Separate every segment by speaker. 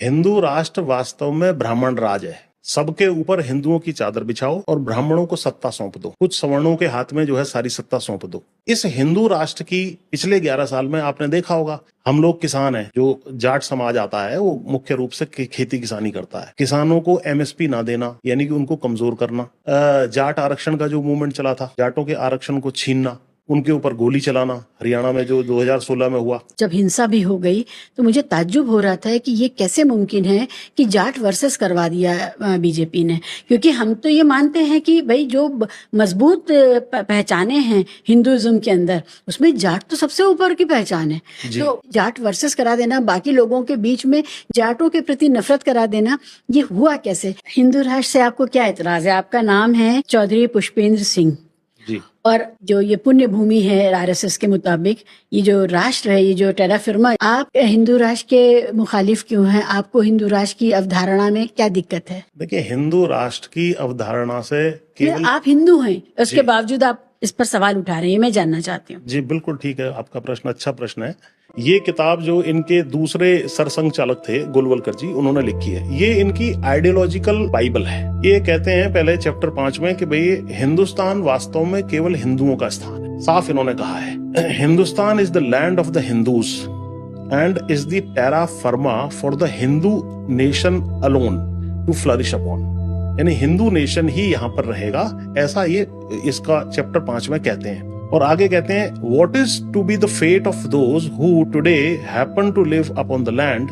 Speaker 1: हिंदू राष्ट्र वास्तव में ब्राह्मण राज है। सबके ऊपर हिंदुओं की चादर बिछाओ और ब्राह्मणों को सत्ता सौंप दो, कुछ सवर्णों के हाथ में जो है सारी सत्ता सौंप दो। इस हिंदू राष्ट्र की पिछले 11 साल में आपने देखा होगा, हम लोग किसान हैं, जो जाट समाज आता है वो मुख्य रूप से खेती किसानी करता है। किसानों को एमएसपी ना देना यानी कि उनको कमजोर करना, जाट आरक्षण का जो मूवमेंट चला था, जाटों के आरक्षण को छीनना, उनके ऊपर गोली चलाना, हरियाणा में जो 2016 में हुआ।
Speaker 2: जब हिंसा भी हो गई तो मुझे ताज्जुब हो रहा था कि ये कैसे मुमकिन है कि जाट वर्सेस करवा दिया बीजेपी ने, क्योंकि हम तो ये मानते हैं कि भाई जो मजबूत पहचाने हैं हिंदुइज्म के अंदर, उसमें जाट तो सबसे ऊपर की पहचान है। तो जाट वर्सेस करा देना, बाकी लोगों के बीच में जाटों के प्रति नफरत करा देना, ये हुआ कैसे? हिंदू राष्ट्र से आपको क्या एतराज है? आपका नाम है चौधरी पुष्पेंद्र सिंह
Speaker 1: जी।
Speaker 2: और जो ये पुण्य भूमि है आरएसएस के मुताबिक, ये जो राष्ट्र है, ये जो टेरा फर्मा, आप हिंदू राष्ट्र के मुखालिफ क्यों हैं? आपको हिंदू राष्ट्र की अवधारणा में क्या दिक्कत है?
Speaker 1: देखिए, हिंदू राष्ट्र की अवधारणा से केवल
Speaker 2: आप हिंदू हैं, उसके बावजूद आप इस पर सवाल उठा रहे हैं, मैं जानना चाहती हूँ।
Speaker 1: जी बिल्कुल ठीक है, आपका प्रश्न अच्छा प्रश्न है। ये किताब जो इनके दूसरे सरसंघ चालक थे गोलवलकर जी, उन्होंने लिखी है, ये इनकी आइडियोलॉजिकल बाइबल है। ये कहते हैं पहले चैप्टर 5 में कि भाई हिंदुस्तान वास्तव में केवल हिंदुओं का स्थान है। साफ इन्होंने कहा है, Hindustan is the land of the Hindus and is the terra firma for the Hindu nation alone to flourish upon. यानी हिंदू नेशन ही यहाँ पर रहेगा, ऐसा ये इसका चैप्टर 5 में कहते हैं। और आगे कहते हैं, what is to be the fate of those who today happen to live upon the land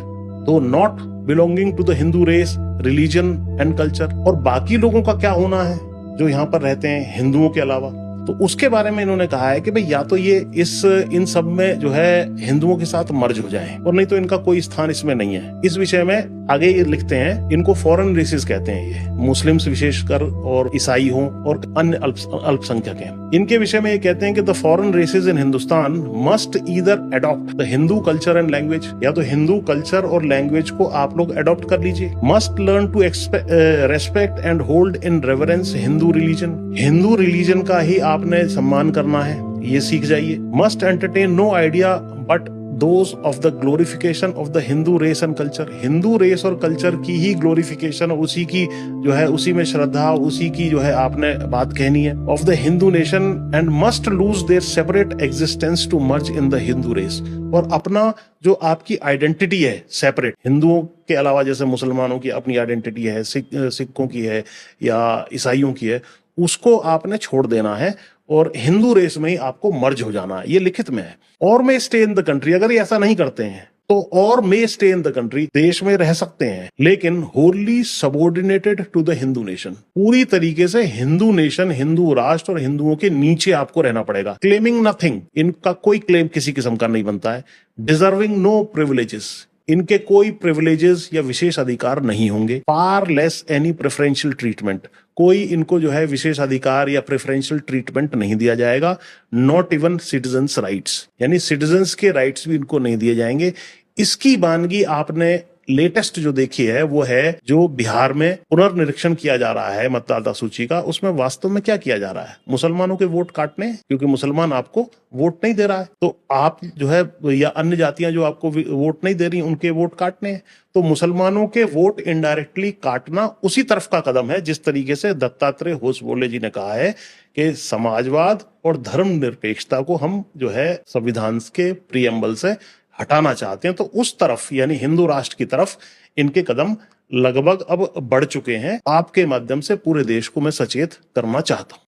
Speaker 1: though not belonging to the Hindu race, religion and culture. और बाकी लोगों का क्या होना है जो यहाँ पर रहते हैं हिंदुओं के अलावा, तो उसके बारे में इन्होंने कहा है कि भाई या तो ये इन सब में जो है हिंदुओं के साथ मर्ज हो जाएं, और नहीं तो इनका कोई स्थान इसमें नहीं है। इस विषय में आगे ये लिखते हैं, इनको फॉरेन रेसेस कहते हैं, ये मुस्लिम्स विशेषकर और ईसाई हों और अन्य अल्पसंख्यक हैं। इनके विषय में ये कहते हैं कि the foreign races in Hindustan must either adopt the Hindu culture and language, या तो हिंदू कल्चर और लैंग्वेज को आप लोग अडॉप्ट कर लीजिए। Must learn to respect and hold in reverence Hindu religion, Hindu religion का ही आपने सम्मान करना है, ये सीख जाइए। Must entertain no idea but those of the glorification of the Hindu race and culture, Hindu race और कल्चर की ही ग्लोरिफिकेशन, उसी की जो है उसी में श्रद्धा, उसी की जो है आपने बात कहनी है। Of the Hindu nation and must lose their separate existence to merge in the Hindu race. और अपना जो आपकी आइडेंटिटी है सेपरेट, हिंदुओं के अलावा जैसे मुसलमानों की अपनी आइडेंटिटी है, सिखों की है या ईसाइयों की है, उसको आपने छोड़ देना है और हिंदू रेस में ही आपको मर्ज हो जाना है। ये लिखित में है। और may stay in the country, अगर ये ऐसा नहीं करते हैं तो और may stay in the country, देश में रह सकते हैं, लेकिन wholly subordinated to the Hindu nation, पूरी तरीके से हिंदू नेशन, हिंदू राष्ट्र और हिंदुओं के नीचे आपको रहना पड़ेगा। क्लेमिंग नथिंग, इनका कोई क्लेम किसी किस्म का नहीं बनता है। डिजर्विंग नो प्रिविलेजेस, इनके कोई प्रिविलेजेस या विशेष अधिकार नहीं होंगे। Far less any preferential treatment, कोई इनको जो है विशेष अधिकार या प्रेफरेंशियल ट्रीटमेंट नहीं दिया जाएगा। नॉट इवन सिटीजन्स राइट्स, यानी सिटीजन्स के राइट्स भी इनको नहीं दिए जाएंगे। इसकी वानगी आपने लेटेस्ट जो देखी है वो है जो बिहार में पुनर्निरीक्षण किया जा रहा है मतदाता सूची का, उसमें वास्तव में क्या किया जा रहा है, मुसलमानों के वोट काटने, क्योंकि मुसलमान आपको वोट नहीं दे रहा है, तो आप जो है या अन्य जातियां जो आपको वोट नहीं दे रही उनके वोट काटने हैं। तो मुसलमानों के वोट इनडायरेक्टली काटना उसी तरफ का कदम है जिस तरीके से दत्तात्रेय होसबोले जी ने कहा है कि समाजवाद और धर्मनिरपेक्षता को हम जो है संविधान के प्रीएम्बल से हटाना चाहते हैं। तो उस तरफ यानी हिंदू राष्ट्र की तरफ इनके कदम लगभग अब बढ़ चुके हैं। आपके माध्यम से पूरे देश को मैं सचेत करना चाहता हूं।